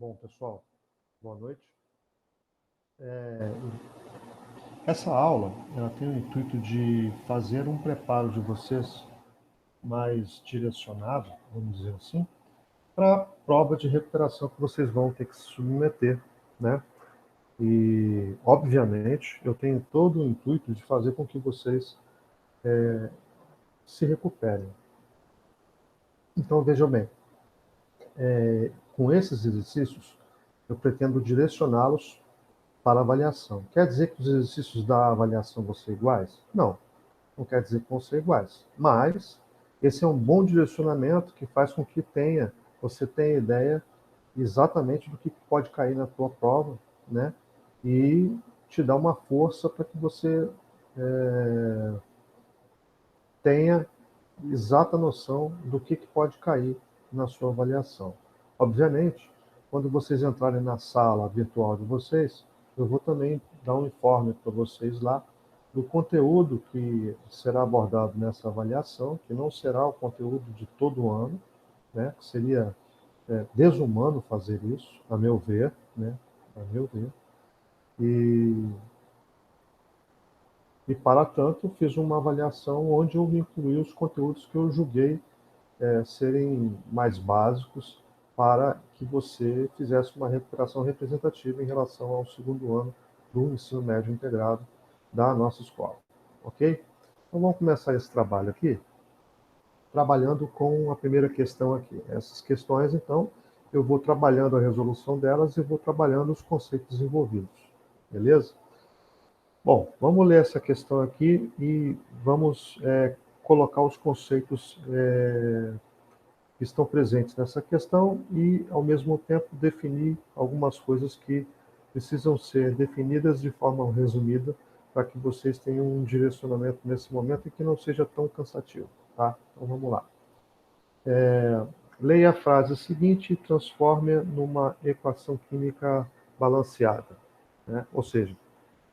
Bom, pessoal, boa noite. Essa aula ela tem o intuito de fazer um preparo de vocês mais direcionado, vamos dizer assim, para a prova de recuperação que vocês vão ter que se submeter, né? E, obviamente, eu tenho todo o intuito de fazer com que vocês se recuperem. Então, vejam bem, com esses exercícios, eu pretendo direcioná-los para avaliação. Quer dizer que os exercícios da avaliação vão ser iguais? Não. Não quer dizer que vão ser iguais, mas esse é um bom direcionamento que faz com que você tenha ideia exatamente do que pode cair na tua prova, né? E te dá uma força para que você tenha exata noção do que pode cair na sua avaliação. Obviamente, quando vocês entrarem na sala virtual de vocês, eu vou também dar um informe para vocês lá do conteúdo que será abordado nessa avaliação, que não será o conteúdo de todo o ano, né? Que seria desumano fazer isso, a meu ver, né? A meu ver. E para tanto, fiz uma avaliação onde eu incluí os conteúdos que eu julguei serem mais básicos para que você fizesse uma recuperação representativa em relação ao segundo ano do ensino médio integrado da nossa escola. Ok? Então vamos começar esse trabalho aqui, trabalhando com a primeira questão aqui. Essas questões, então, eu vou trabalhando a resolução delas e vou trabalhando os conceitos envolvidos. Beleza? Bom, vamos ler essa questão aqui e vamos colocar os conceitos que estão presentes nessa questão e, ao mesmo tempo, definir algumas coisas que precisam ser definidas de forma resumida para que vocês tenham um direcionamento nesse momento e que não seja tão cansativo, tá? Então, vamos lá. Leia a frase seguinte e transforme-a numa equação química balanceada, né? Ou seja,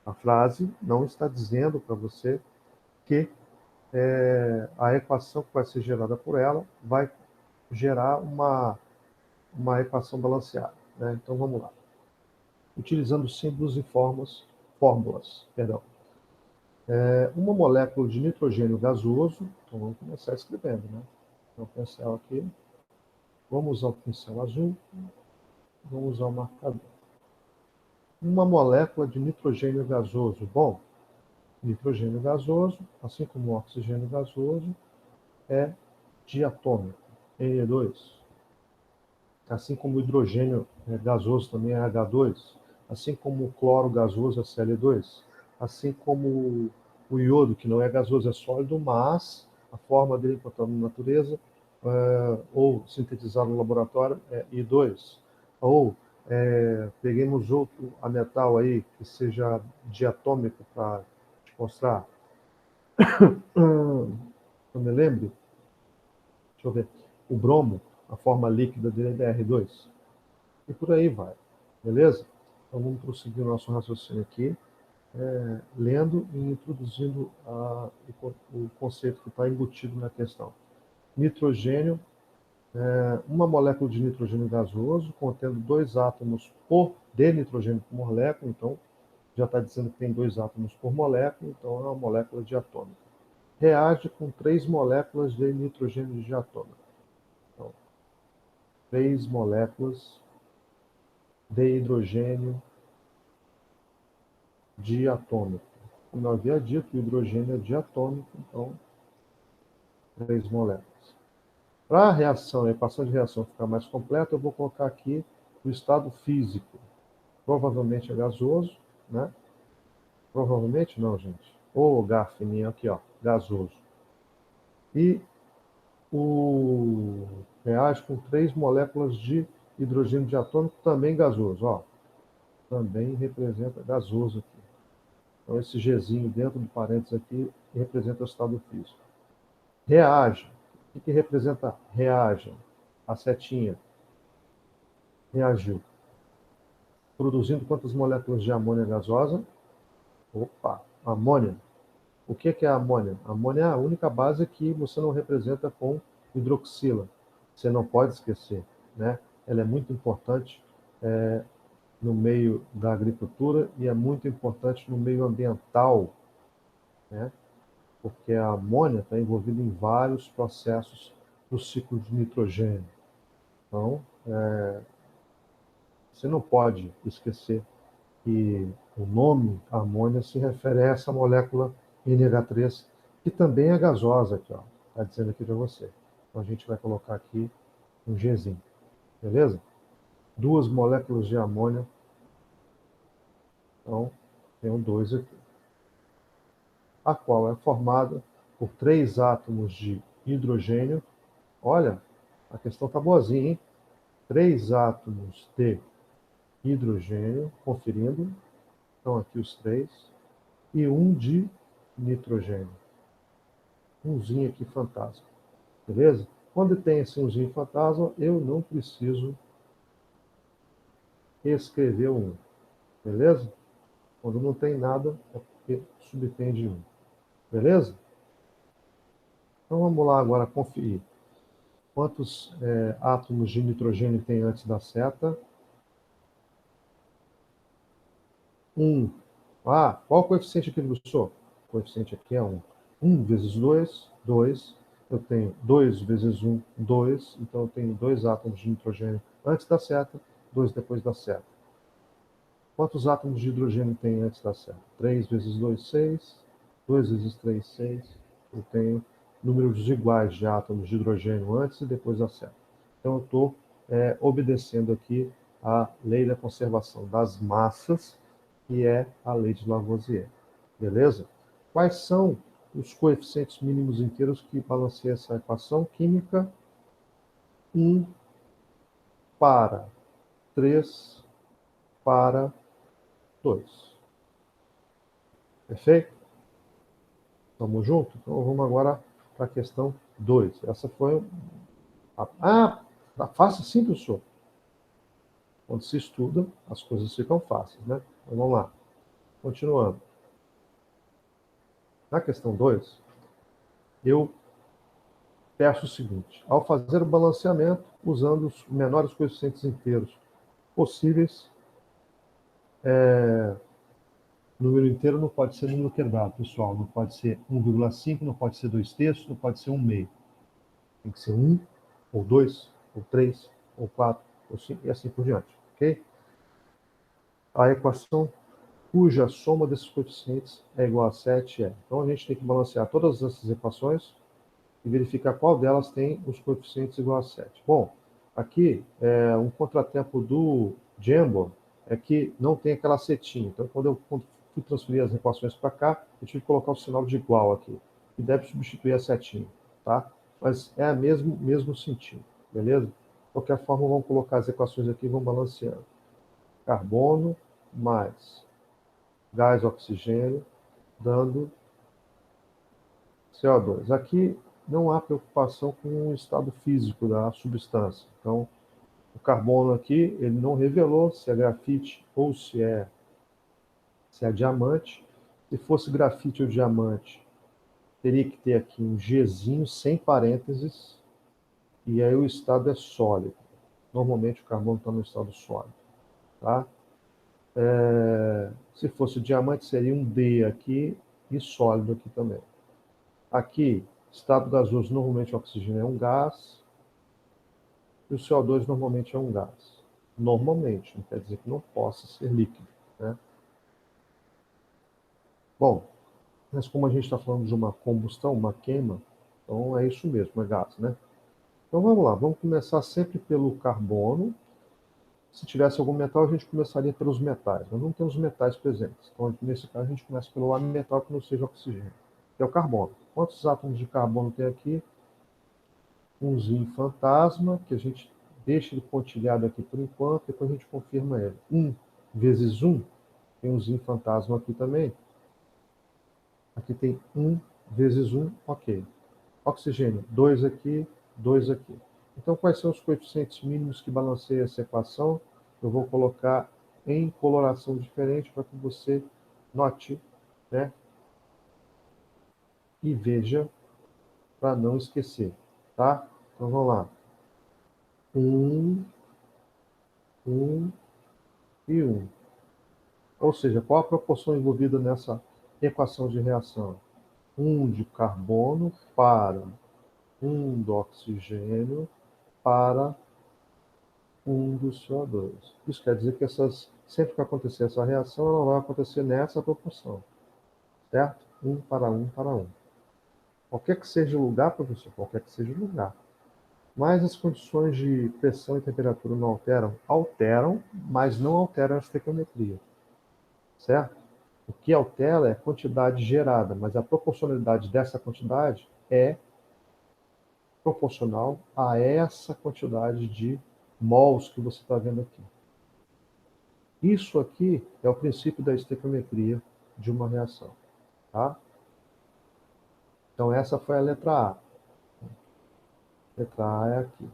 a frase não está dizendo para você que a equação que vai ser gerada por ela vai gerar uma equação balanceada, né? Então vamos lá. Utilizando símbolos e fórmulas. Perdão. Uma molécula de nitrogênio gasoso, então vamos começar escrevendo, né? Então, o pincel aqui. Vamos usar o pincel azul. Vamos usar o marcador. Uma molécula de nitrogênio gasoso. Bom, nitrogênio gasoso, assim como o oxigênio gasoso, é diatômico, Ne2. Assim como o hidrogênio gasoso também é H2, assim como o cloro gasoso é Cl2, assim como o iodo, que não é gasoso, é sólido, mas a forma dele encontrada na natureza, ou sintetizado no laboratório, é I2. Ou peguemos outro a metal aí, que seja diatômico, para te mostrar. Não me lembro. Deixa eu ver. O bromo, a forma líquida dele é R2. E por aí vai. Beleza? Então vamos prosseguir o nosso raciocínio aqui, lendo e introduzindo o conceito que está embutido na questão. Nitrogênio, uma molécula de nitrogênio gasoso contendo 2 átomos de nitrogênio por molécula, então já está dizendo que tem 2 átomos por molécula, então é uma molécula diatômica. Reage com 3 moléculas de nitrogênio diatômico. Então, 3 moléculas de hidrogênio diatômico. Como eu havia dito, o hidrogênio é diatômico, então 3 moléculas. Para a equação de reação ficar mais completa, eu vou colocar aqui o estado físico. Provavelmente é gasoso, né? Provavelmente não, gente. O H fininho aqui, ó, gasoso. E o reage com 3 moléculas de hidrogênio diatômico, também gasoso, ó. Também representa gasoso aqui. Então, esse Gzinho dentro do parênteses aqui representa o estado físico. Reage. O que representa reage? A setinha. Reagiu. Produzindo quantas moléculas de amônia gasosa? Opa, amônia. O que é a amônia? A amônia é a única base que você não representa com hidroxila. Você não pode esquecer, né? Ela é muito importante no meio da agricultura e é muito importante no meio ambiental, né? Porque a amônia está envolvida em vários processos do ciclo de nitrogênio. Então, você não pode esquecer que o nome amônia se refere a essa molécula NH3, que também é gasosa aqui, ó. Está dizendo aqui para você. Então a gente vai colocar aqui um Gzinho, beleza? Duas moléculas de amônia, então tem um 2 aqui. A qual é formada por 3 átomos de hidrogênio. Olha, a questão está boazinha, hein? 3 átomos de hidrogênio, conferindo. Então aqui os 3. E um de nitrogênio. Umzinho aqui fantasma. Beleza? Quando tem esse umzinho fantasma, eu não preciso escrever um. Beleza? Quando não tem nada, é porque subtende um. Beleza? Então vamos lá agora conferir. Quantos átomos de nitrogênio tem antes da seta? 1. Ah, qual o coeficiente aqui do professor? O coeficiente aqui é 1. 1 vezes 2, 2. Eu tenho 2 vezes 1, 2. Então eu tenho 2 átomos de nitrogênio antes da seta, 2 depois da seta. Quantos átomos de hidrogênio tem antes da seta? 3 vezes 2, 6. 2 vezes 3, 6. Eu tenho números iguais de átomos de hidrogênio antes e depois da seta. Então eu estou obedecendo aqui a lei da conservação das massas, que é a lei de Lavoisier. Beleza? Quais são os coeficientes mínimos inteiros que balanceiam essa equação química? 1 para 3 para 2. Perfeito? Tamo junto? Então vamos agora para a questão 2. Essa foi... fácil sim, professor. Quando se estuda, as coisas ficam fáceis, né? Então vamos lá. Continuando. Na questão 2, eu peço o seguinte: ao fazer o balanceamento, usando os menores coeficientes inteiros possíveis, número inteiro não pode ser número quebrado, pessoal. Não pode ser 1,5, não pode ser 2/3, não pode ser 1/2. Tem que ser 1, ou 2, ou 3, ou 4, ou 5, e assim por diante. Ok? A equação cuja soma desses coeficientes é igual a 7 é. Então a gente tem que balancear todas essas equações e verificar qual delas tem os coeficientes igual a 7. Bom, aqui um contratempo do Jamboard é que não tem aquela setinha. Então, quando eu fui transferir as equações para cá, eu tive que colocar o sinal de igual aqui, que deve substituir a setinha, tá? Mas é o mesmo sentido, beleza? De qualquer forma, vamos colocar as equações aqui e vamos balanceando. Carbono mais gás oxigênio, dando CO2. Aqui não há preocupação com o estado físico da substância. Então, o carbono aqui, ele não revelou se é grafite ou se é diamante. Se fosse grafite ou diamante, teria que ter aqui um Gzinho sem parênteses, e aí o estado é sólido. Normalmente o carbono está no estado sólido. Tá? Se fosse diamante, seria um D aqui e sólido aqui também. Aqui, estado gasoso, normalmente o oxigênio é um gás, e o CO2 normalmente é um gás. Normalmente, não quer dizer que não possa ser líquido, né? Bom, mas como a gente está falando de uma combustão, uma queima, então é isso mesmo, é gás, né? Então vamos lá, vamos começar sempre pelo carbono. Se tivesse algum metal, a gente começaria pelos metais, mas não temos metais presentes. Então, nesse caso, a gente começa pelo metal que não seja oxigênio, que é o carbono. Quantos átomos de carbono tem aqui? Umzinho fantasma, que a gente deixa ele pontilhado aqui por enquanto, depois a gente confirma ele. 1 vezes 1, tem umzinho fantasma aqui também. Aqui tem 1 vezes 1, ok. Oxigênio, 2 aqui, 2 aqui. Então, quais são os coeficientes mínimos que balanceiam essa equação? Eu vou colocar em coloração diferente para que você note, né? E veja, para não esquecer, tá? Então, vamos lá. 1, 1, e 1. Ou seja, qual a proporção envolvida nessa equação de reação? 1 de carbono para 1 do oxigênio para 1 do CO2. Isso quer dizer que sempre que acontecer essa reação, ela vai acontecer nessa proporção. Certo? 1 para 1 para 1. Qualquer que seja o lugar, professor, qualquer que seja o lugar. Mas as condições de pressão e temperatura não alteram? Alteram, mas não alteram a estequiometria. Certo? O que altera é a quantidade gerada, mas a proporcionalidade dessa quantidade é proporcional a essa quantidade de mols que você está vendo aqui. Isso aqui é o princípio da estequiometria de uma reação. Tá? Então, essa foi a letra A. A letra A é aqui.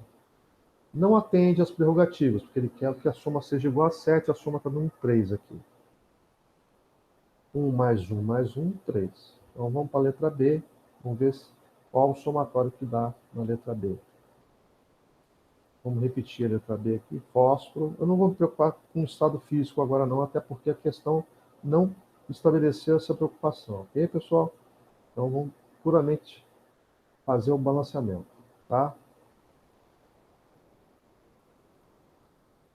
Não atende às prerrogativas, porque ele quer que a soma seja igual a 7, a soma está dando 3 aqui. 1 mais 1 mais 1, 3. Então, vamos para a letra B. Vamos ver qual o somatório que dá na letra B. Vamos repetir a letra B aqui. Fósforo. Eu não vou me preocupar com o estado físico agora não, até porque a questão não estabeleceu essa preocupação. Ok, pessoal? Então, vamos puramente fazer o balanceamento. Tá?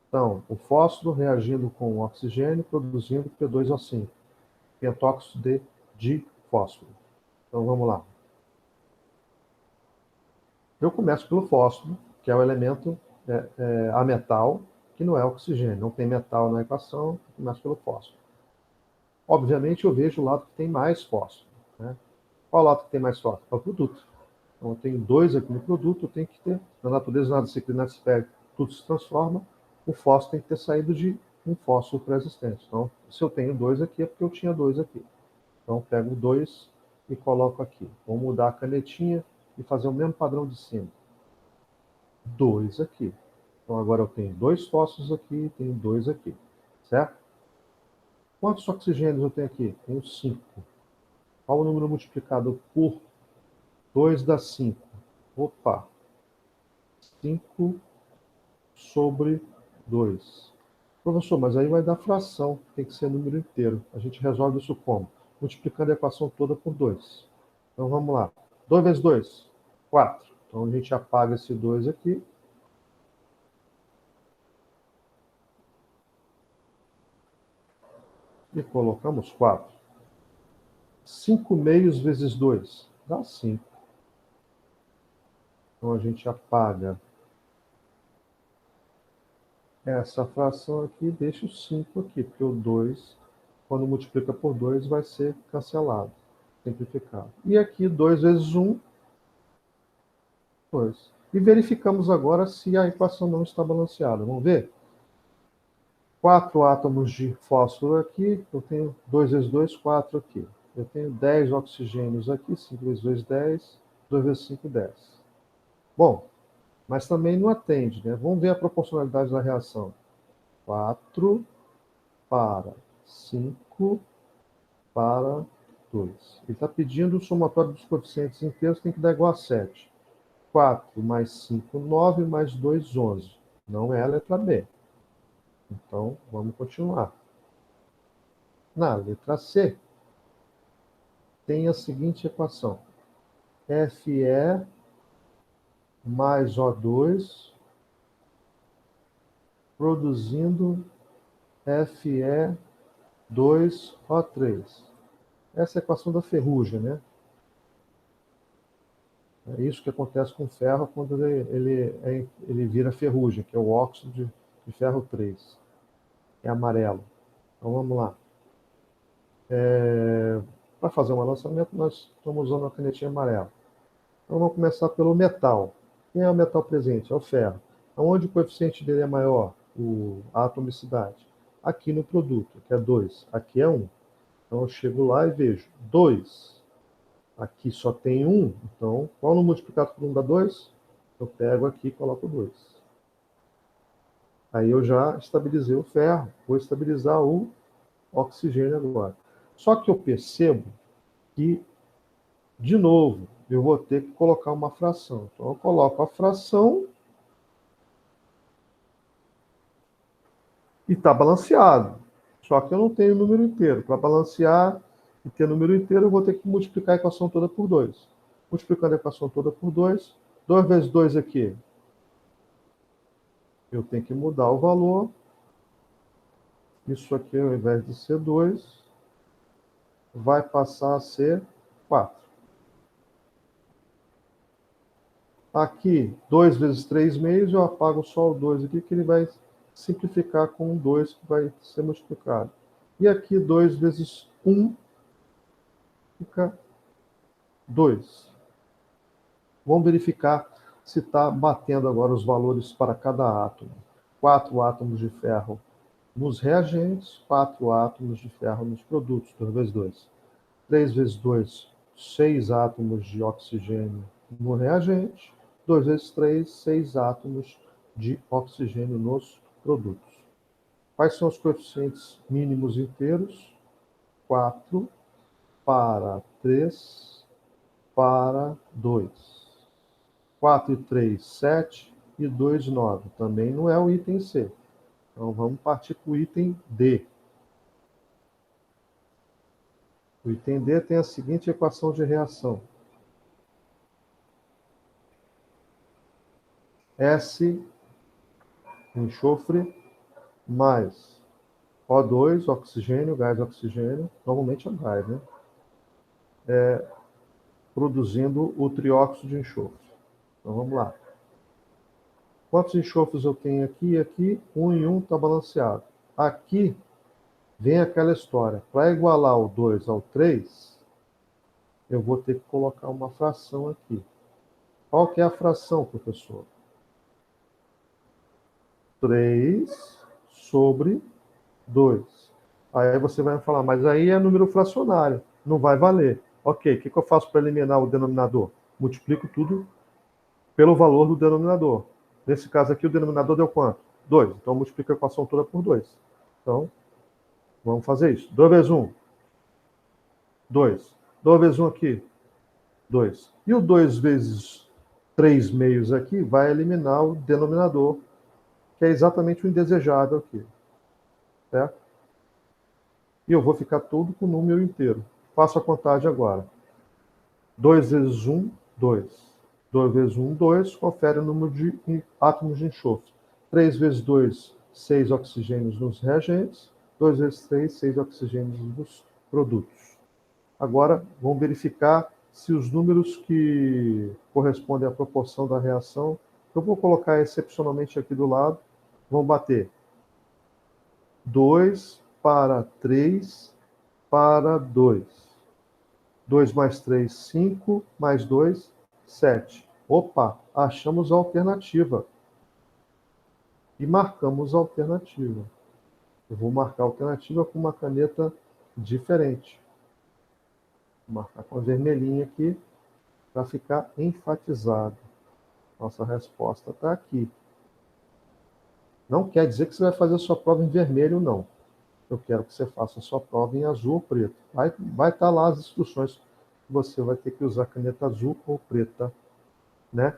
Então, o fósforo reagindo com o oxigênio, produzindo P2O5, pentóxido de fósforo. Então, vamos lá. Eu começo pelo fósforo, que é o elemento ametal, que não é oxigênio. Não tem metal na equação, eu começo pelo fósforo. Obviamente, eu vejo o lado que tem mais fósforo. Né? Qual lado que tem mais fósforo? É o produto. Então, eu tenho 2 aqui no produto, eu tenho que ter, na natureza nada se cria, nada se perde, tudo se transforma, o fósforo tem que ter saído de um fósforo pré-existente. Então, se eu tenho 2 aqui, é porque eu tinha 2 aqui. Então, eu pego 2 e coloco aqui. Vou mudar a canetinha e fazer o mesmo padrão de cima. 2 aqui. Então, agora eu tenho 2 fósforos aqui e tenho 2 aqui. Certo? Quantos oxigênios eu tenho aqui? Tenho 5. Qual o número multiplicado por 2 dá 5? Opa! 5 sobre 2. Professor, mas aí vai dar fração, tem que ser número inteiro. A gente resolve isso como? Multiplicando a equação toda por 2. Então vamos lá. 2 vezes 2, 4. Então a gente apaga esse 2 aqui. E colocamos 4. 5 meios vezes 2 dá 5. Então a gente apaga essa fração aqui e deixa o 5 aqui, porque o 2, quando multiplica por 2, vai ser cancelado, simplificado. E aqui 2 vezes 1, 2. E verificamos agora se a equação não está balanceada. Vamos ver? 4 átomos de fósforo aqui, eu tenho 2 vezes 2, 4 aqui. Eu tenho 10 oxigênios aqui, 5 vezes 2, 10, 2 vezes 5, 10. Bom, mas também não atende, né? Vamos ver a proporcionalidade da reação. 4 para 5 para 2. Ele está pedindo o somatório dos coeficientes inteiros, tem que dar igual a 7. 4 mais 5, 9, mais 2, 11. Não é a letra B. Então, vamos continuar. Na letra C, tem a seguinte equação. Fe mais O2 produzindo Fe2O3. Essa é a equação da ferrugem, né? É isso que acontece com o ferro quando ele vira ferrugem, que é o óxido de ferro 3. É amarelo. Então vamos lá. Para fazer um lançamento, nós estamos usando a canetinha amarela. Então vamos começar pelo metal. Quem é o metal presente? É o ferro. Onde o coeficiente dele é maior? A atomicidade. Aqui no produto, que é 2. Aqui é 1. Então eu chego lá e vejo 2. Aqui só tem 1. Então, qual no multiplicado por 1 dá 2? Eu pego aqui e coloco 2. Aí eu já estabilizei o ferro. Vou estabilizar o oxigênio agora. Só que eu percebo que, de novo, eu vou ter que colocar uma fração. Então, eu coloco a fração E está balanceado. Só que eu não tenho número inteiro. Para balancear e ter número inteiro, eu vou ter que multiplicar a equação toda por 2. Multiplicando a equação toda por 2, 2 vezes 2 aqui. Eu tenho que mudar o valor. Isso aqui, ao invés de ser 2, vai passar a ser 4. Aqui, 2 vezes 3 meios, eu apago só o 2 aqui, que ele vai simplificar com um 2 que vai ser multiplicado. E aqui, 2 vezes 1 fica 2. Vamos verificar se está batendo agora os valores para cada átomo. 4 átomos de ferro nos reagentes, 4 átomos de ferro nos produtos, 2 vezes 2. 3 vezes 2, 6 átomos de oxigênio no reagente, 2 vezes 3, 6 átomos de oxigênio nos produtos. Quais são os coeficientes mínimos inteiros? 4 para 3 para 2. 4 e 3, 7 e 2, 9. Também não é o item C. Então vamos partir para o item D. O item D tem a seguinte equação de reação. S, enxofre, mais O2, oxigênio, gás oxigênio, normalmente é gás, né? Produzindo o trióxido de enxofre. Então vamos lá. Quantos enxofres eu tenho aqui? Aqui, 1 e 1 está balanceado. Aqui vem aquela história. Para igualar o 2 ao 3, eu vou ter que colocar uma fração aqui. Qual que é a fração, professor? 3 sobre 2. Aí você vai falar, mas aí é número fracionário, não vai valer. Ok, o que eu faço para eliminar o denominador? Multiplico tudo pelo valor do denominador. Nesse caso aqui, o denominador deu quanto? 2. Então, multiplico a equação toda por 2. Então, vamos fazer isso. 2 vezes 1, 2. 2 vezes 1 aqui, 2. E o 2 vezes 3 meios aqui vai eliminar o denominador, que é exatamente o indesejável aqui. Certo? E eu vou ficar tudo com o número inteiro. Faço a contagem agora. 2 vezes 1, 2. 2 vezes 1, 2. Confere o número de átomos de enxofre. 3 vezes 2, 6 oxigênios nos reagentes. 2 vezes 3, 6 oxigênios nos produtos. Agora, vamos verificar se os números que correspondem à proporção da reação, eu vou colocar excepcionalmente aqui do lado, vão bater 2 para 3 para 2. 2 mais 3, 5, mais 2, 7. Opa, achamos a alternativa. E marcamos a alternativa. Eu vou marcar a alternativa com uma caneta diferente. Vou marcar com a vermelhinha aqui, para ficar enfatizado. Nossa resposta está aqui. Não quer dizer que você vai fazer a sua prova em vermelho, não. Eu quero que você faça a sua prova em azul ou preto. Vai estar lá as instruções. Você vai ter que usar caneta azul ou preta, né?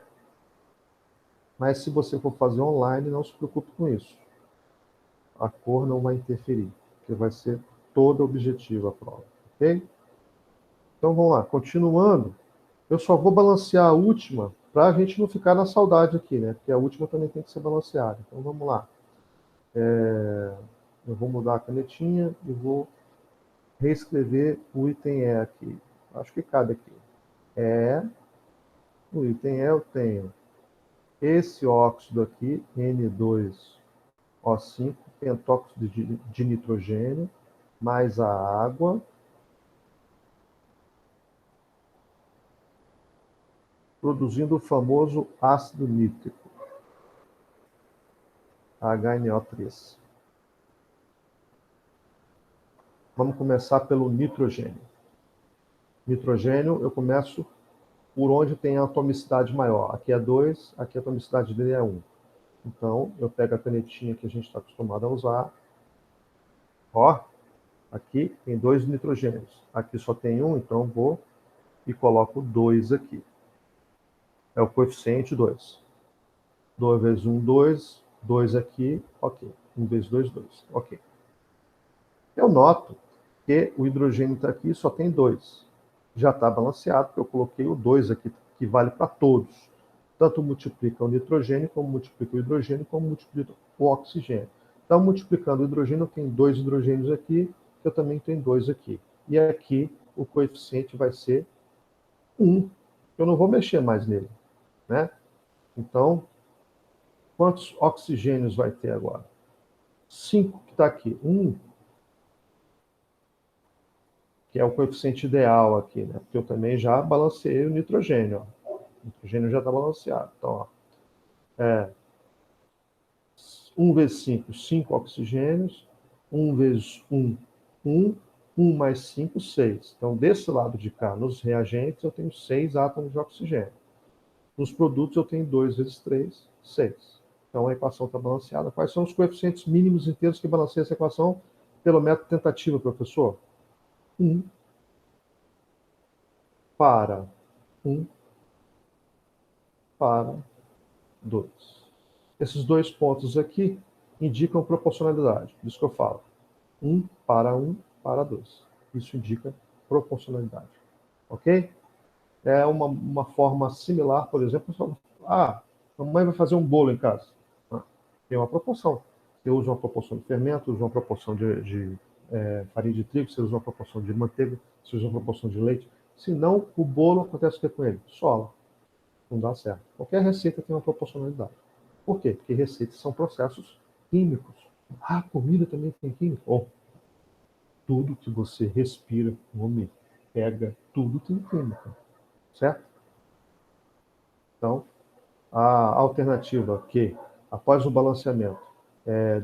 Mas se você for fazer online, não se preocupe com isso. A cor não vai interferir, porque vai ser toda objetiva a prova, ok? Então vamos lá, continuando. Eu só vou balancear a última para a gente não ficar na saudade aqui, né? Porque a última também tem que ser balanceada. Então vamos lá. Eu vou mudar a canetinha e vou reescrever o item E aqui. Acho que cabe aqui. No item E eu tenho esse óxido aqui, N2O5, pentóxido de nitrogênio, mais a água, produzindo o famoso ácido nítrico, HNO3. Vamos começar pelo nitrogênio. Nitrogênio, eu começo por onde tem a atomicidade maior. Aqui é 2, aqui a atomicidade dele é 1. Então, eu pego a canetinha que a gente está acostumado a usar. Ó, aqui tem 2 nitrogênios. Aqui só tem 1, então vou e coloco 2 aqui. É o coeficiente 2. 2 vezes 1, 2. 2 aqui, ok. 1 vezes 2, 2, ok. Eu noto que o hidrogênio está aqui, só tem 2. Já está balanceado, porque eu coloquei o 2 aqui, que vale para todos. Tanto multiplica o nitrogênio, como multiplica o hidrogênio, como multiplica o oxigênio. Então, multiplicando o hidrogênio, eu tenho 2 hidrogênios aqui, eu também tenho 2 aqui. E aqui o coeficiente vai ser 1. Eu não vou mexer mais nele, né? Então, quantos oxigênios vai ter agora? 5 que está aqui. 1, que é o coeficiente ideal aqui, né? Porque eu também já balanceei o nitrogênio. Ó. O nitrogênio já está balanceado. Então, ó, 1 vezes 5, 5 oxigênios. 1 vezes 1, 1. 1 mais 5, 6. Então, desse lado de cá, nos reagentes, eu tenho 6 átomos de oxigênio. Nos produtos, eu tenho 2 vezes 3, 6. Então, a equação está balanceada. Quais são os coeficientes mínimos inteiros que balanceiam essa equação pelo método tentativa, professor? 1 para 1 para 2. Esses 2 pontos aqui indicam proporcionalidade. Por isso que eu falo 1 para 2. Isso indica proporcionalidade. Ok? É uma forma similar, por exemplo, a mamãe vai fazer um bolo em casa. Tem uma proporção. Você usa uma proporção de fermento, usa uma proporção de farinha de trigo, você usa uma proporção de manteiga, você usa uma proporção de leite. Senão, o bolo acontece o que com ele? Sola. Não dá certo. Qualquer receita tem uma proporcionalidade. Por quê? Porque receitas são processos químicos. Ah, comida também tem química? Oh, tudo que você respira, come, pega, tudo tem química. Certo? Então, a alternativa que, após o balanceamento,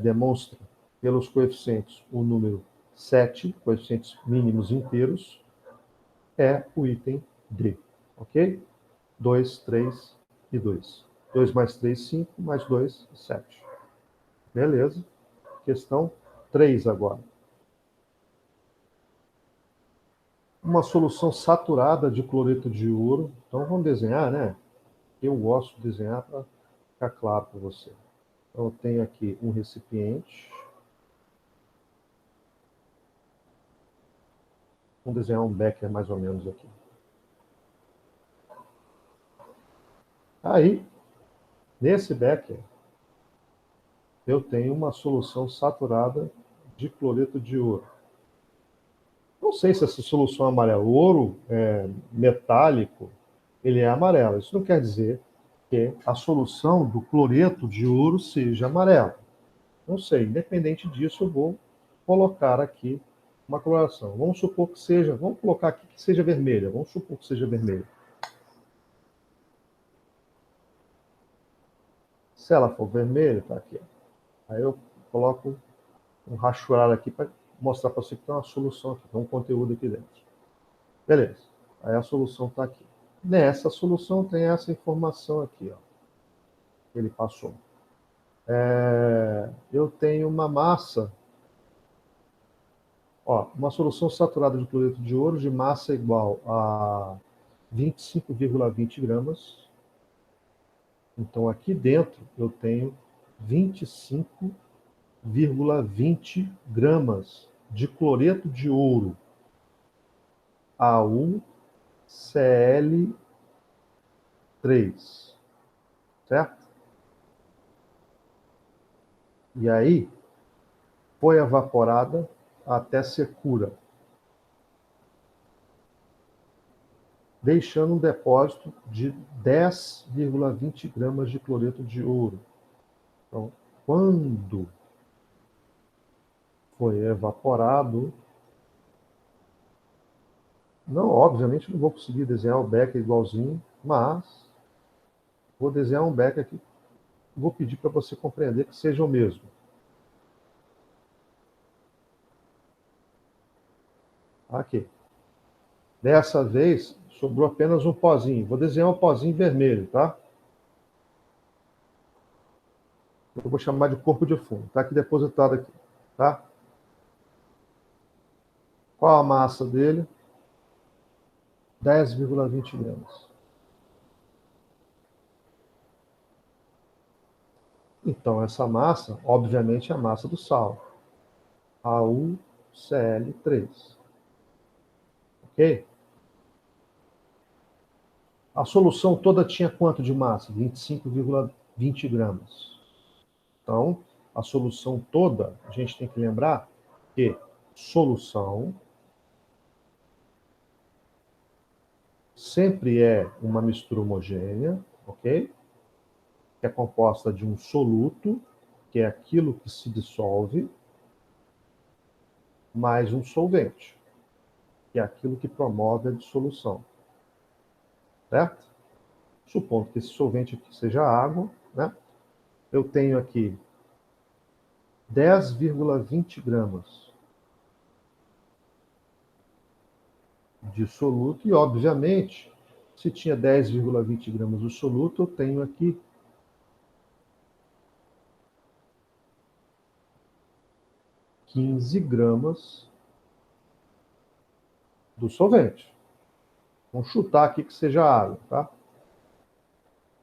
demonstra pelos coeficientes o número 7, coeficientes mínimos inteiros, é o item D. Ok? 2, 3 e 2. 2 mais 3, 5, mais 2, 7. Beleza. Questão 3 agora. Uma solução saturada de cloreto de ouro. Então vamos desenhar, né? Eu gosto de desenhar para ficar claro para você. Então eu tenho aqui um recipiente. Vamos desenhar um becker mais ou menos aqui. Aí, nesse becker, eu tenho uma solução saturada de cloreto de ouro. Não sei se essa solução é amarela. O ouro metálico, ele é amarelo. Isso não quer dizer que a solução do cloreto de ouro seja amarela. Não sei. Independente disso, eu vou colocar aqui uma coloração. Vamos supor que seja, vamos colocar aqui que seja vermelha. Vamos supor que seja vermelha. Se ela for vermelha, tá aqui. Aí eu coloco um rachurado aqui para mostrar para você que tem uma solução aqui, tem um conteúdo aqui dentro. Beleza. Aí a solução está aqui. Nessa solução tem essa informação aqui, ó, que ele passou. Eu tenho uma massa, ó, uma solução saturada de cloreto de ouro de massa igual a 25,20 gramas. Então aqui dentro eu tenho 25,20 gramas de cloreto de ouro. AuCl3, certo? E aí, foi evaporada até secura, deixando um depósito de 10,20 gramas de cloreto de ouro. Então, quando foi evaporado, não, obviamente não vou conseguir desenhar o becker igualzinho, mas vou desenhar um becker aqui. Vou pedir para você compreender que seja o mesmo. Aqui. Dessa vez, sobrou apenas um pozinho. Vou desenhar um pozinho vermelho, tá? Eu vou chamar de corpo de fundo. Está aqui depositado aqui, tá? Qual a massa dele? 10,20 gramas. Então, essa massa, obviamente, é a massa do sal. AuCl3. Ok? A solução toda tinha quanto de massa? 25,20 gramas. Então, a solução toda, a gente tem que lembrar que solução sempre é uma mistura homogênea, ok? Que é composta de um soluto, que é aquilo que se dissolve, mais um solvente, que é aquilo que promove a dissolução. Certo? Supondo que esse solvente aqui seja água, né? Eu tenho aqui 10,20 gramas de soluto e, obviamente, se tinha 10,20 gramas de soluto, eu tenho aqui 15 gramas do solvente. Vamos chutar aqui que seja água, tá?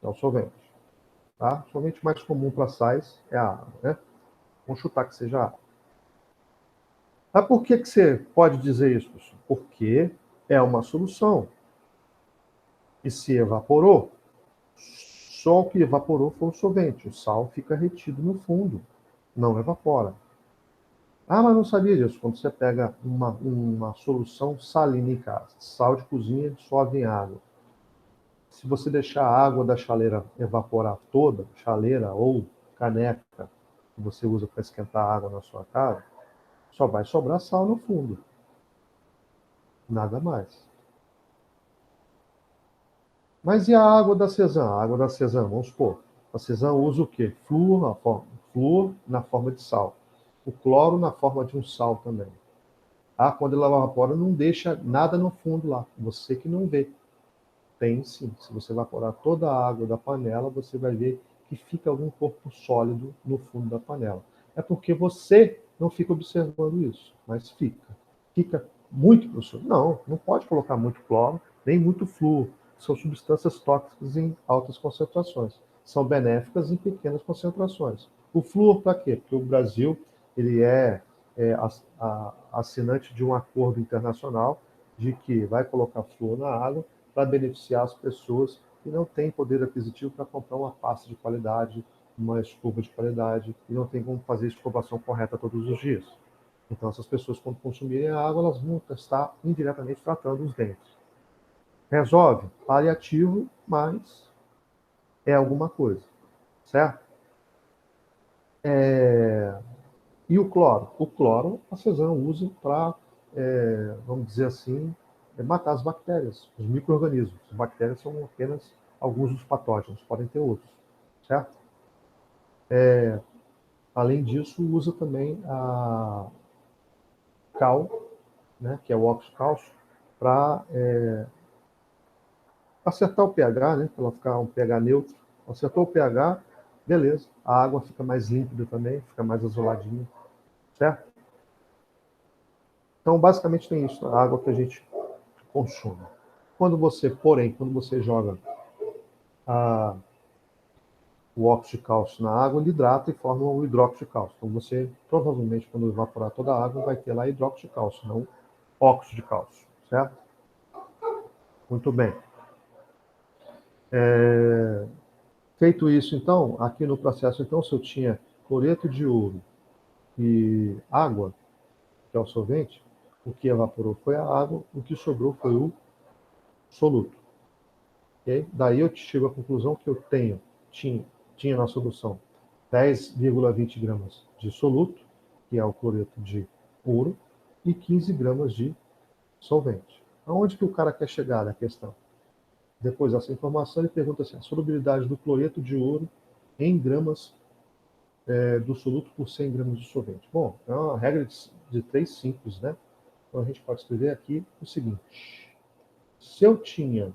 É o solvente. Tá? O solvente mais comum para sais é a água, né? Vamos chutar que seja água. Mas por que você pode dizer isso, pessoal? Porque é uma solução. E se evaporou, só o que evaporou foi o solvente. O sal fica retido no fundo, não evapora. Ah, mas não sabia disso. Quando você pega uma solução salina em casa, sal de cozinha dissolve em água. Se você deixar a água da chaleira evaporar toda, chaleira ou caneca que você usa para esquentar a água na sua casa, só vai sobrar sal no fundo. Nada mais. Mas e a água da Cezan? A água da Cezan, vamos supor. A Cezan usa o quê? Flúor na forma de sal. O cloro na forma de um sal também. Ah, quando ela evapora, não deixa nada no fundo lá. Você que não vê. Tem sim. Se você evaporar toda a água da panela, você vai ver que fica algum corpo sólido no fundo da panela. É porque você não fica observando isso, mas fica. Fica muito, professor? Não, não pode colocar muito cloro, nem muito flúor. São substâncias tóxicas em altas concentrações. São benéficas em pequenas concentrações. O flúor para quê? Porque o Brasil ele é assinante de um acordo internacional de que vai colocar flúor na água para beneficiar as pessoas que não têm poder aquisitivo para comprar uma pasta de qualidade, uma escova de qualidade, e não tem como fazer a escovação correta todos os dias. Então, essas pessoas, quando consumirem a água, elas vão estar indiretamente tratando os dentes. Resolve? Paliativo, mas é alguma coisa, certo? E o cloro? O cloro, a Cezan usa para, vamos dizer assim, matar as bactérias, os micro-organismos. As bactérias são apenas alguns dos patógenos, podem ter outros, certo? Além disso, usa também a cal, né, que é o óxido de cálcio, para acertar o pH, né, para ela ficar um pH neutro. Acertou o pH, beleza. A água fica mais límpida também, fica mais azuladinha, certo? Então, basicamente tem isso, a água que a gente consome. Quando você joga o óxido de cálcio na água, ele hidrata e forma o hidróxido de cálcio. Então, você, provavelmente, quando evaporar toda a água, vai ter lá hidróxido de cálcio, não óxido de cálcio, certo? Muito bem. Feito isso, então, aqui no processo, então, se eu tinha cloreto de ouro e água, que é o solvente, o que evaporou foi a água, o que sobrou foi o soluto. Okay? Daí eu chego à conclusão que eu tinha na solução 10,20 gramas de soluto, que é o cloreto de ouro, e 15 gramas de solvente. Aonde que o cara quer chegar na questão? Depois dessa informação, ele pergunta assim, a solubilidade do cloreto de ouro em gramas do soluto por 100 gramas de solvente. Bom, é uma regra de 3 simples, né? Então a gente pode escrever aqui o seguinte: se eu tinha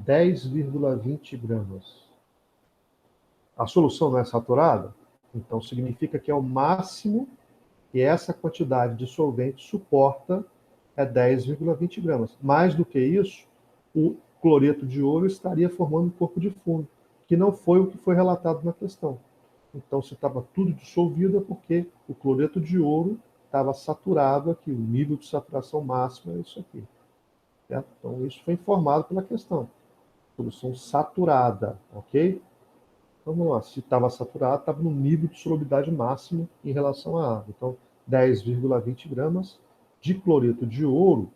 10,20 gramas, a solução não é saturada, então significa que é o máximo que essa quantidade de solvente suporta é 10,20 gramas. Mais do que isso, o cloreto de ouro estaria formando um corpo de fundo, que não foi o que foi relatado na questão. Então, se estava tudo dissolvido, é porque o cloreto de ouro estava saturado aqui. O nível de saturação máxima é isso aqui. Certo? Então, isso foi informado pela questão. Solução saturada, ok? Então, vamos lá. Se estava saturado, estava no nível de solubilidade máximo em relação à água. Então, 10,20 gramas de cloreto de ouro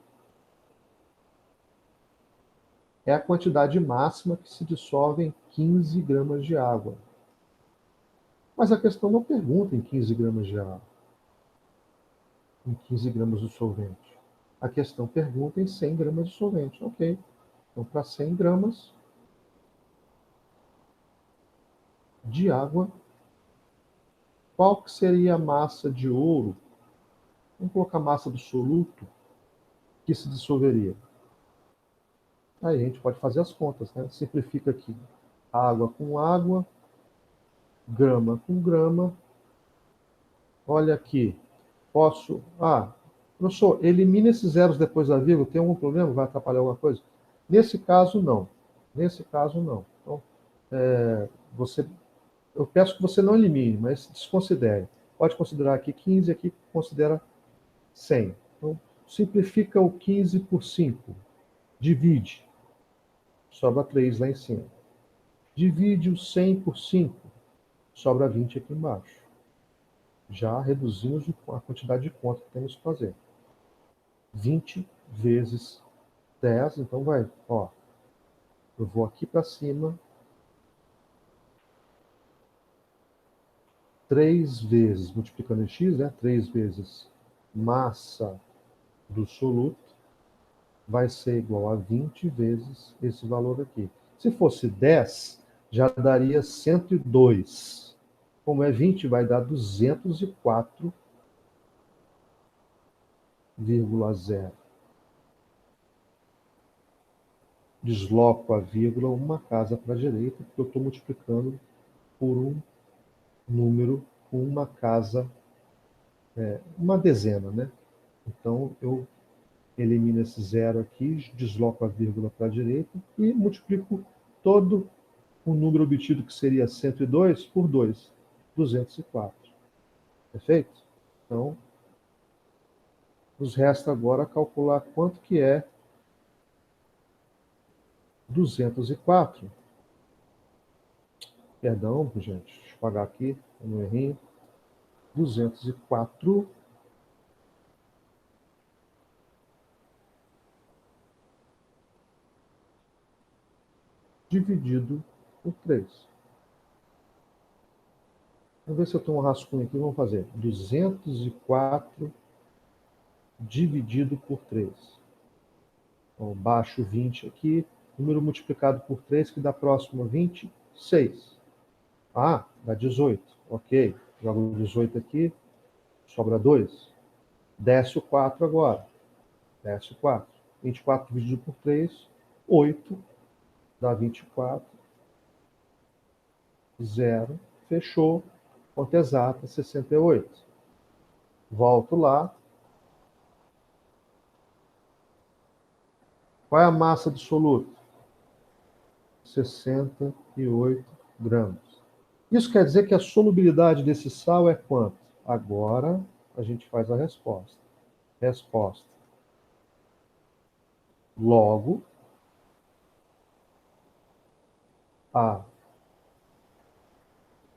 é a quantidade máxima que se dissolve em 15 gramas de água. Mas a questão não pergunta em 15 gramas de água, em 15 gramas de solvente. A questão pergunta em 100 gramas de solvente. Ok. Então, para 100 gramas de água, qual que seria a massa de ouro? Vamos colocar a massa do soluto que se dissolveria. Aí a gente pode fazer as contas, né? Simplifica aqui. Água com água, grama com grama. Olha aqui. Posso... professor, elimina esses zeros depois da vírgula. Tem algum problema? Vai atrapalhar alguma coisa? Nesse caso, não. Nesse caso, não. Então, eu peço que você não elimine, mas desconsidere. Pode considerar aqui 15, aqui considera 100. Então, simplifica o 15 por 5. Divide. Sobra 3 lá em cima. Divide o 100 por 5. Sobra 20 aqui embaixo. Já reduzimos a quantidade de conta que temos que fazer. 20 vezes 10, então vai, ó. Eu vou aqui para cima. 3 vezes, multiplicando em x, né? 3 vezes massa do soluto vai ser igual a 20 vezes esse valor aqui. Se fosse 10, já daria 102. Como é 20, vai dar 204,0. Desloco a vírgula uma casa para a direita, porque eu estou multiplicando por um número com uma casa, uma dezena, né? Então, eu elimino esse zero aqui, desloco a vírgula para a direita e multiplico todo o número obtido, que seria 102, por 2, 204. Perfeito? Então, nos resta agora calcular quanto que é 204. Perdão, gente, deixa eu apagar aqui, um errinho. 204 dividido por 3. Vamos ver se eu tenho um rascunho aqui. Vamos fazer 204 dividido por 3. Então, baixo 20 aqui. Número multiplicado por 3, que dá próximo a 26. Dá 18. Ok. Jogo 18 aqui. Sobra 2. Desce o 4 agora. Desce o 4. 24 dividido por 3, 8. Dá 24. 0. Fechou. Conta exata, 68. Volto lá. Qual é a massa do soluto? 68 gramas. Isso quer dizer que a solubilidade desse sal é quanto? Agora a gente faz a resposta. Resposta. Logo, a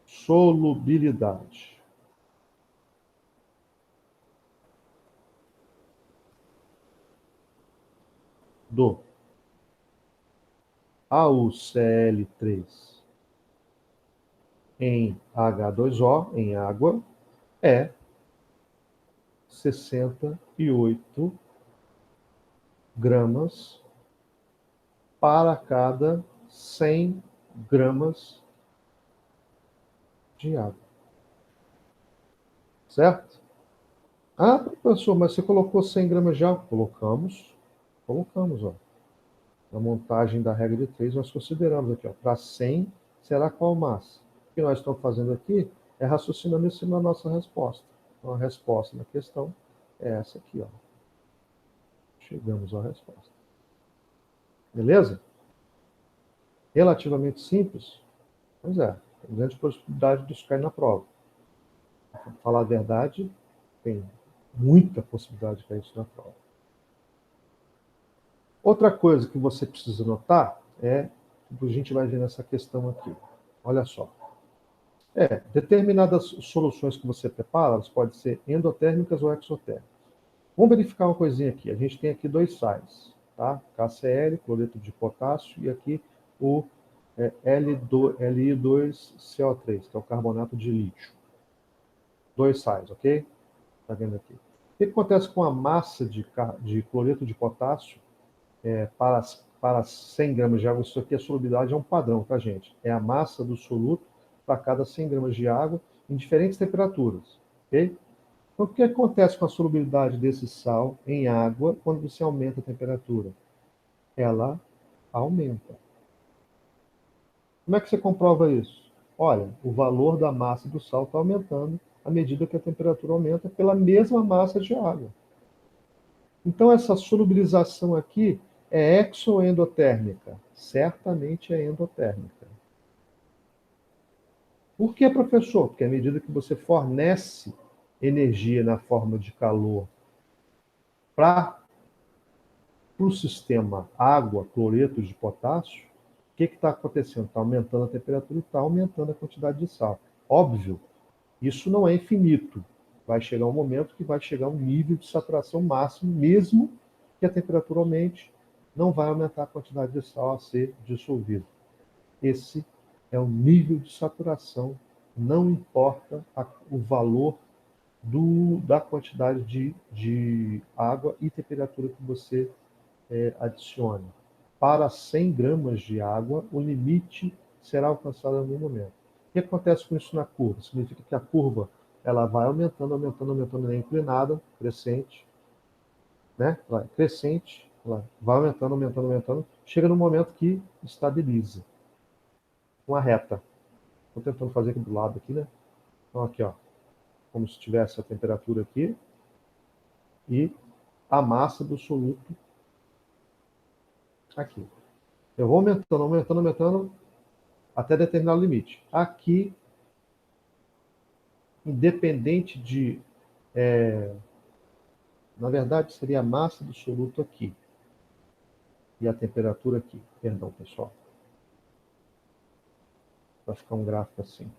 solubilidade do AuCl3 em H2O, em água, é 68 gramas para cada 100 gramas de água. Certo? Professor, mas você colocou 100 gramas de água? Colocamos, ó. Na montagem da regra de 3, nós consideramos aqui, ó, para 100, será qual massa? O que nós estamos fazendo aqui é raciocinando em cima da nossa resposta. Então, a resposta na questão é essa aqui, ó. Chegamos à resposta. Beleza? Relativamente simples? Pois é. Tem grande possibilidade disso cair na prova. Para falar a verdade, tem muita possibilidade de cair isso na prova. Outra coisa que você precisa notar é, a gente vai ver nessa questão aqui. Olha só. Determinadas soluções que você prepara, elas podem ser endotérmicas ou exotérmicas. Vamos verificar uma coisinha aqui. A gente tem aqui dois sais, tá? KCl, cloreto de potássio, e aqui o Li2CO3, que é o carbonato de lítio. Dois sais, ok? Tá vendo aqui? O que acontece com a massa de cloreto de potássio para 100 gramas de água? Isso aqui, a solubilidade é um padrão, tá, gente? É a massa do soluto para cada 100 gramas de água em diferentes temperaturas, ok? Então, o que acontece com a solubilidade desse sal em água quando você aumenta a temperatura? Ela aumenta. Como é que você comprova isso? Olha, o valor da massa do sal está aumentando à medida que a temperatura aumenta pela mesma massa de água. Então, essa solubilização aqui é exoendotérmica? Certamente é endotérmica. Por que, professor? Porque à medida que você fornece energia na forma de calor para o sistema água, cloreto de potássio, o que está acontecendo? Está aumentando a temperatura e está aumentando a quantidade de sal. Óbvio, isso não é infinito. Vai chegar um momento que vai chegar um nível de saturação máximo, mesmo que a temperatura aumente, não vai aumentar a quantidade de sal a ser dissolvido. Esse é o nível de saturação, não importa o valor da quantidade de água e temperatura que você adicione. Para 100 gramas de água, o limite será alcançado em algum momento. O que acontece com isso na curva? Significa que a curva ela vai aumentando, aumentando, aumentando, ela é inclinada, crescente, né? Vai crescente, ela vai aumentando, aumentando, aumentando, chega no momento que estabiliza. Uma reta. Estou tentando fazer aqui do lado aqui, né? Então aqui, ó, como se tivesse a temperatura aqui e a massa do soluto aqui. Eu vou aumentando, aumentando, aumentando até determinado limite. Aqui, independente de... na verdade, seria a massa do soluto aqui. E a temperatura aqui. Perdão, pessoal. Vai ficar um gráfico assim.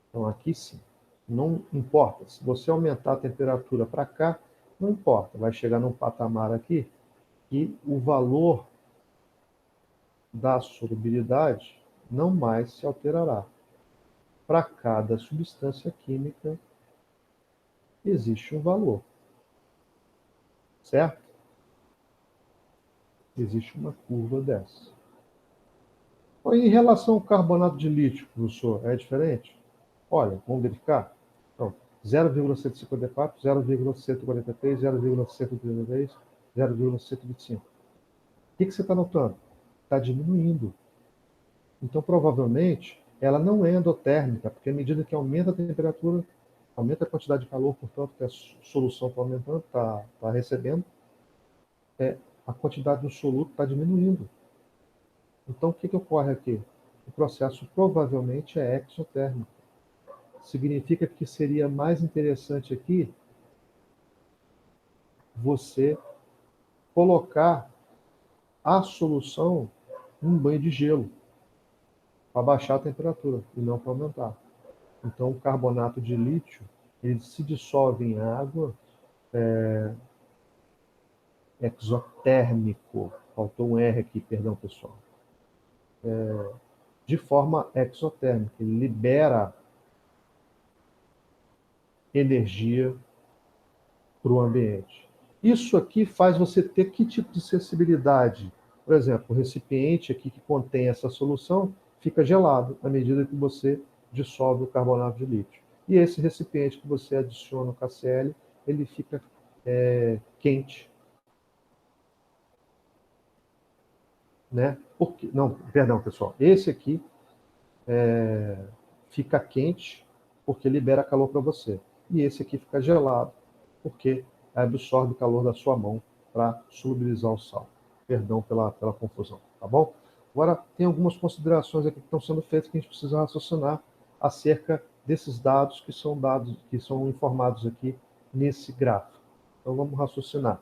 Então, aqui sim. Não importa. Se você aumentar a temperatura para cá, não importa. Vai chegar num patamar aqui e o valor da solubilidade não mais se alterará. Para cada substância química, existe um valor. Certo? Existe uma curva dessa. Em relação ao carbonato de lítio, professor, é diferente? Olha, vamos verificar? Então, 0,154, 0,143, 0,133, 0,125. O que você está notando? Está diminuindo. Então, provavelmente, ela não é endotérmica, porque à medida que aumenta a temperatura, aumenta a quantidade de calor, portanto, que a solução está aumentando, está recebendo, a quantidade do soluto está diminuindo. Então, o que ocorre aqui? O processo provavelmente é exotérmico. Significa que seria mais interessante aqui você colocar a solução em um banho de gelo para baixar a temperatura e não para aumentar. Então, o carbonato de lítio ele se dissolve em água exotérmico. Faltou um R aqui, perdão, pessoal. De forma exotérmica. Ele libera energia para o ambiente. Isso aqui faz você ter que tipo de sensibilidade? Por exemplo, o recipiente aqui que contém essa solução fica gelado à medida que você dissolve o carbonato de lítio. E esse recipiente que você adiciona o KCl, ele fica quente. Né? Não, perdão, pessoal. Esse aqui fica quente porque libera calor para você. E esse aqui fica gelado porque absorve o calor da sua mão para solubilizar o sal. Perdão pela confusão, tá bom? Agora, tem algumas considerações aqui que estão sendo feitas que a gente precisa raciocinar acerca desses dados que são informados aqui nesse gráfico. Então, vamos raciocinar.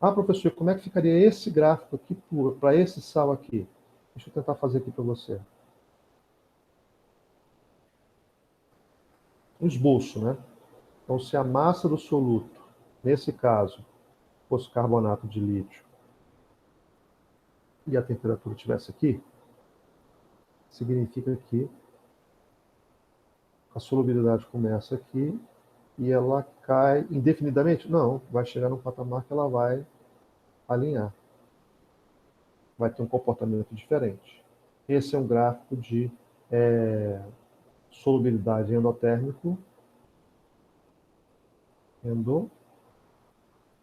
Ah, professor, como é que ficaria esse gráfico aqui para esse sal aqui? Deixa eu tentar fazer aqui para você. Um esboço, né? Então, se a massa do soluto, nesse caso, fosse carbonato de lítio, e a temperatura estivesse aqui, significa que a solubilidade começa aqui e ela cai indefinidamente? Não, vai chegar num patamar que ela vai alinhar. Vai ter um comportamento diferente. Esse é um gráfico de solubilidade endotérmico,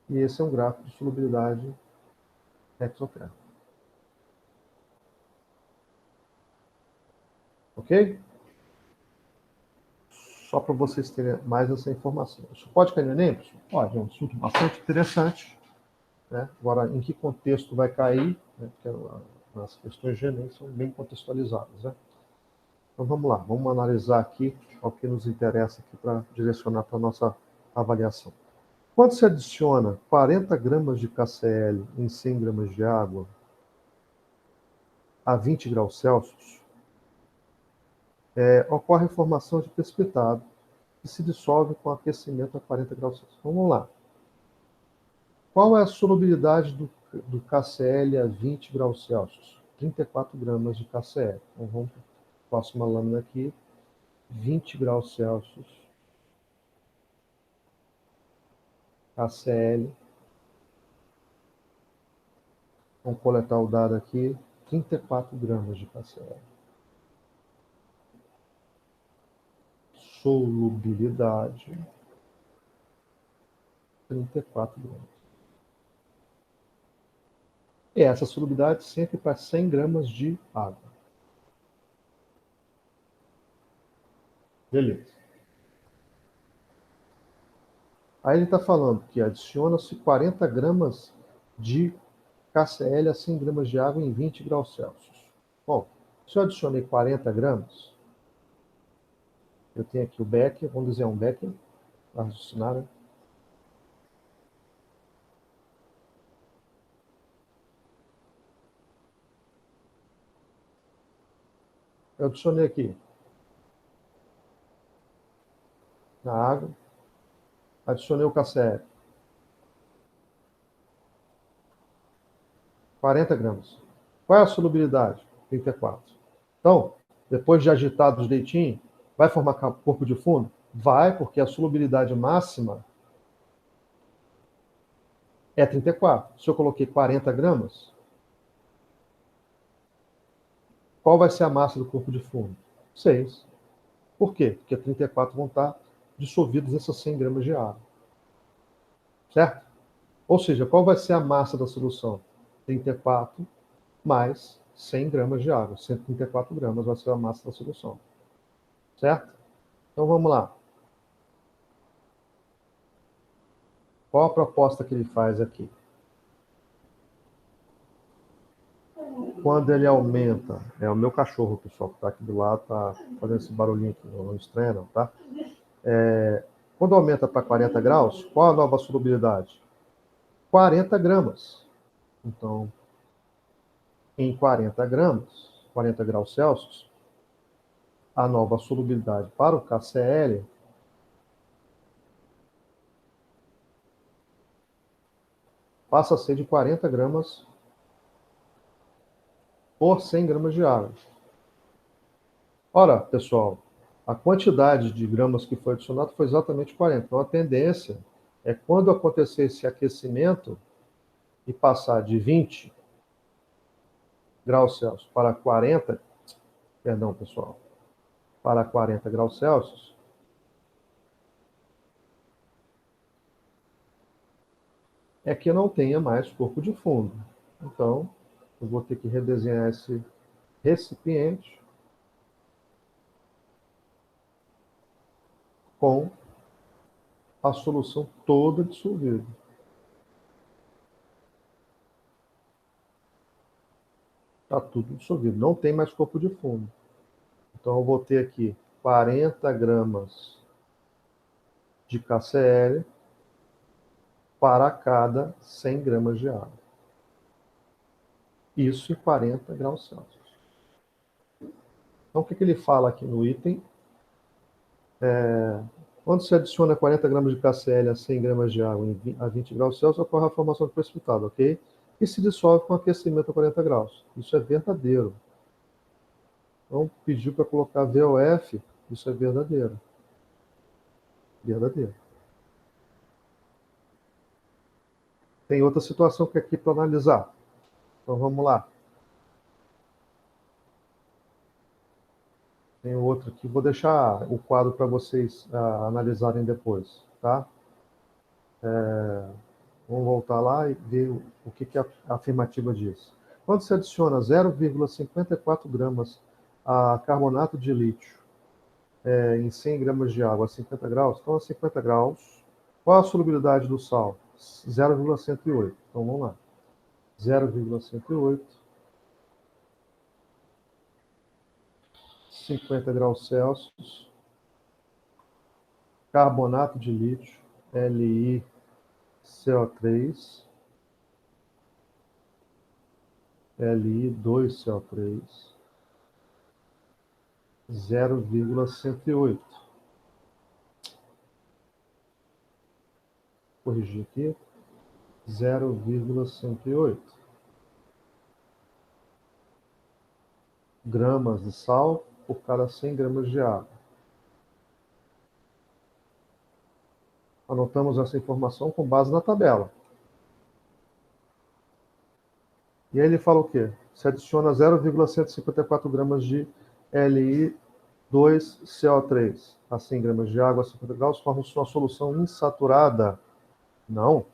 e esse é um gráfico de solubilidade exotérmica. Ok? Só para vocês terem mais essa informação. Isso pode cair no Enem? Pode, é um assunto bastante interessante. Né? Agora, em que contexto vai cair? Né? Porque as questões de Enem são bem contextualizadas. Né? Então vamos lá, vamos analisar aqui o que nos interessa aqui para direcionar para a nossa avaliação. Quando se adiciona 40 gramas de KCl em 100 gramas de água a 20 graus Celsius, ocorre a formação de precipitado que se dissolve com aquecimento a 40 graus Celsius. Então, vamos lá. Qual é a solubilidade do KCl a 20 graus Celsius? 34 gramas de KCl. Então, vamos para a próxima lâmina aqui. 20 graus Celsius. KCl. Vamos coletar o dado aqui. 34 gramas de KCl. Solubilidade. 34 gramas. E essa solubilidade sempre para 100 gramas de água. Beleza. Aí ele está falando que adiciona-se 40 gramas de KCl a 100 gramas de água em 20 graus Celsius. Bom, se eu adicionei 40 gramas, eu tenho aqui o Becker, vamos dizer um Becker, para raciocinar, né? Eu adicionei aqui na água, adicionei o KCl, 40 gramas. Qual é a solubilidade? 34. Então, depois de agitado direitinho, vai formar corpo de fundo? Vai, porque a solubilidade máxima é 34. Se eu coloquei 40 gramas, qual vai ser a massa do corpo de fundo? 6. Por quê? Porque 34 vão estar dissolvidos nessas 100 gramas de água. Certo? Ou seja, qual vai ser a massa da solução? 34 mais 100 gramas de água. 134 gramas vai ser a massa da solução. Certo? Então vamos lá. Qual a proposta que ele faz aqui? Quando ele aumenta, é o meu cachorro, pessoal, que está aqui do lado, está fazendo esse barulhinho aqui, não estranha não, tá? Quando aumenta para 40 graus, qual a nova solubilidade? 40 gramas. Então, em 40 gramas, 40 graus Celsius, a nova solubilidade para o KCl passa a ser de 40 gramas por 100 gramas de água. Ora, pessoal, a quantidade de gramas que foi adicionado foi exatamente 40. Então, a tendência é quando acontecer esse aquecimento e passar de 20 graus Celsius para 40, perdão, pessoal, para 40 graus Celsius, é que não tenha mais corpo de fundo. Então, eu vou ter que redesenhar esse recipiente com a solução toda dissolvida. Está tudo dissolvido, não tem mais corpo de fundo. Então eu vou ter aqui 40 gramas de KCl para cada 100 gramas de água. Isso em 40 graus Celsius. Então o que ele fala aqui no item? Quando se adiciona 40 gramas de KCl a 100 gramas de água a 20 graus Celsius, ocorre a formação de precipitado, ok? E se dissolve com aquecimento a 40 graus. Isso é verdadeiro. Então, pediu para colocar VOF, isso é verdadeiro. Verdadeiro. Tem outra situação que é aqui para analisar. Então, vamos lá. Tem outro aqui. Vou deixar o quadro para vocês analisarem depois, tá? Vamos voltar lá e ver o que a afirmativa diz. Quando se adiciona 0,54 gramas a carbonato de lítio em 100 gramas de água a 50 graus, então a 50 graus, qual a solubilidade do sal? 0,108. Então vamos lá. 0,108, 50 graus Celsius, carbonato de lítio, LiCO3, Li2CO3, 0,108. Corrigir aqui, 0,108 gramas de sal por cada 100 gramas de água. Anotamos essa informação com base na tabela. E aí ele fala o quê? Se adiciona 0,154 gramas de Li2CO3 a 100 gramas de água a 50 graus, forma uma solução insaturada. Não.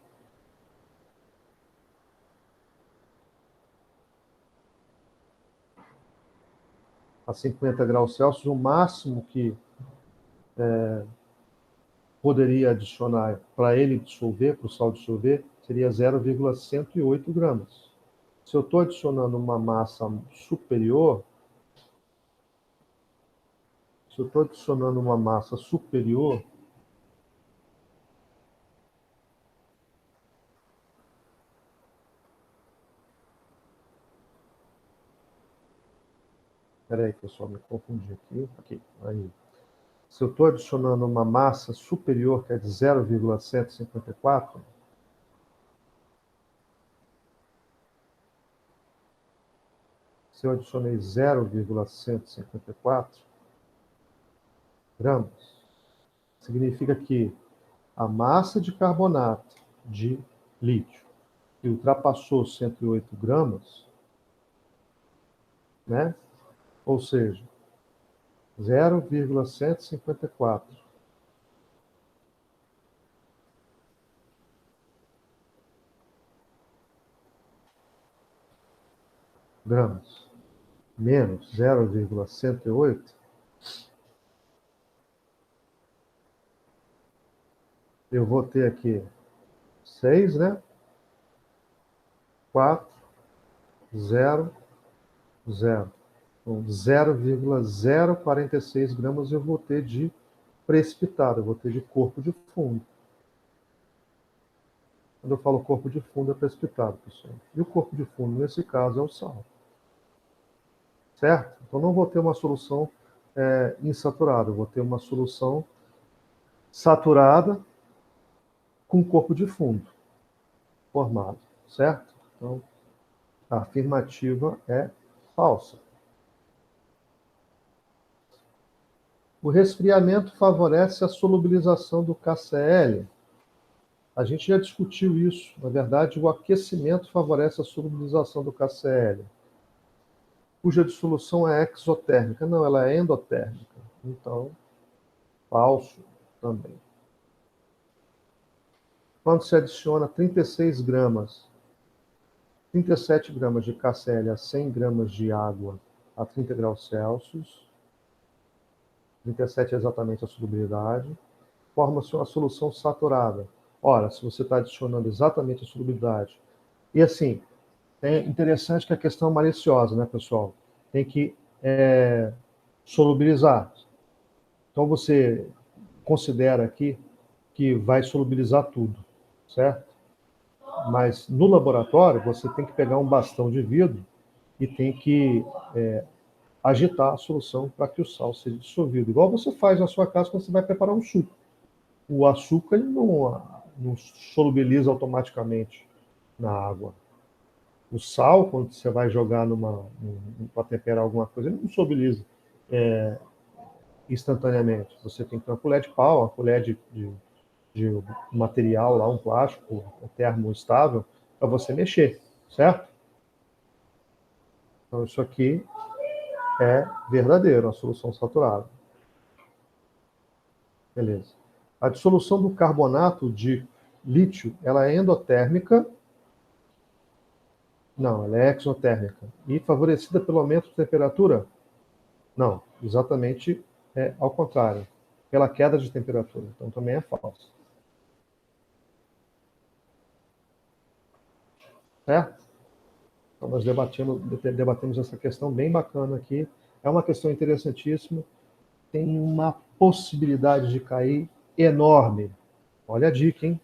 A 50 graus Celsius, o máximo que poderia adicionar para ele dissolver, para o sal dissolver, seria 0,108 gramas. Se eu estou adicionando uma massa superior, Espera aí, pessoal, me confundi aqui. Aí. Se eu estou adicionando uma massa superior, que é de 0,154, se eu adicionei 0,154 gramas, significa que a massa de carbonato de lítio que ultrapassou 108 gramas, né? Ou seja, 0,154 gramas menos 0,108, eu vou ter aqui 6, né? 4, 0, 0. Então, 0,046 gramas eu vou ter de precipitado, eu vou ter de corpo de fundo. Quando eu falo corpo de fundo, é precipitado, pessoal. E o corpo de fundo, nesse caso, é o sal. Certo? Então, não vou ter uma solução insaturada, eu vou ter uma solução saturada com corpo de fundo formado. Certo? Então, a afirmativa é falsa. O resfriamento favorece a solubilização do KCl. A gente já discutiu isso. Na verdade, o aquecimento favorece a solubilização do KCl, cuja dissolução é exotérmica. Não, ela é endotérmica. Então, falso também. Quando se adiciona 37 gramas de KCl a 100 gramas de água a 30 graus Celsius, 37 é exatamente a solubilidade, forma-se uma solução saturada. Ora, se você está adicionando exatamente a solubilidade, e assim, É interessante que a questão é maliciosa, né, pessoal? Tem que solubilizar. Então, você considera aqui que vai solubilizar tudo, certo? Mas no laboratório, você tem que pegar um bastão de vidro e tem que agitar a solução para que o sal seja dissolvido. Igual você faz na sua casa quando você vai preparar um suco. O açúcar ele não solubiliza automaticamente na água. O sal, quando você vai jogar para temperar alguma coisa, ele não solubiliza instantaneamente. Você tem que ter uma colher de pau, uma colher de material lá, um plástico termoestável, para você mexer, certo? Então, isso aqui é verdadeiro, a solução saturada. Beleza. A dissolução do carbonato de lítio, ela é endotérmica? Não, ela é exotérmica. E favorecida pelo aumento de temperatura? Não, exatamente ao contrário. Pela queda de temperatura. Então também é falso. Certo? Então nós debatemos essa questão bem bacana aqui. É uma questão interessantíssima. Tem uma possibilidade de cair enorme. Olha a dica, hein?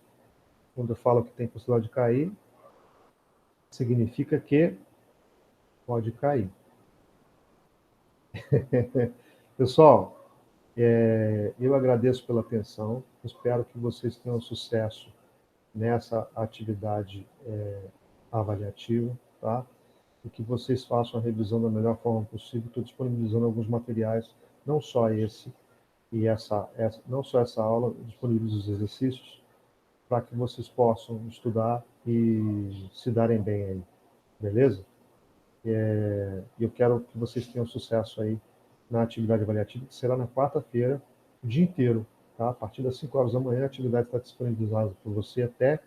Quando eu falo que tem possibilidade de cair, significa que pode cair. Pessoal, eu agradeço pela atenção. Espero que vocês tenham sucesso nessa atividade avaliativa, tá? E que vocês façam a revisão da melhor forma possível. Estou disponibilizando alguns materiais, não só esse e não só essa aula, disponibilizo os exercícios para que vocês possam estudar e se darem bem aí, beleza? Eu quero que vocês tenham sucesso aí na atividade avaliativa, que será na quarta-feira, o dia inteiro, tá? A partir das 5 horas da manhã, a atividade está disponibilizada por você até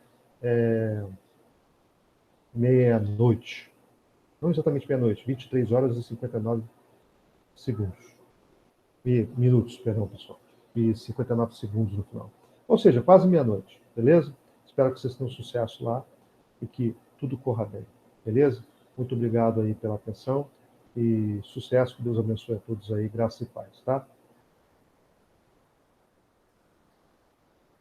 meia-noite. Não exatamente meia-noite, 23 horas e 59 segundos. Minutos, perdão, pessoal. E 59 segundos no final. Ou seja, quase meia-noite, beleza? Espero que vocês tenham sucesso lá e que tudo corra bem, beleza? Muito obrigado aí pela atenção e sucesso, que Deus abençoe a todos aí, graça e paz, tá?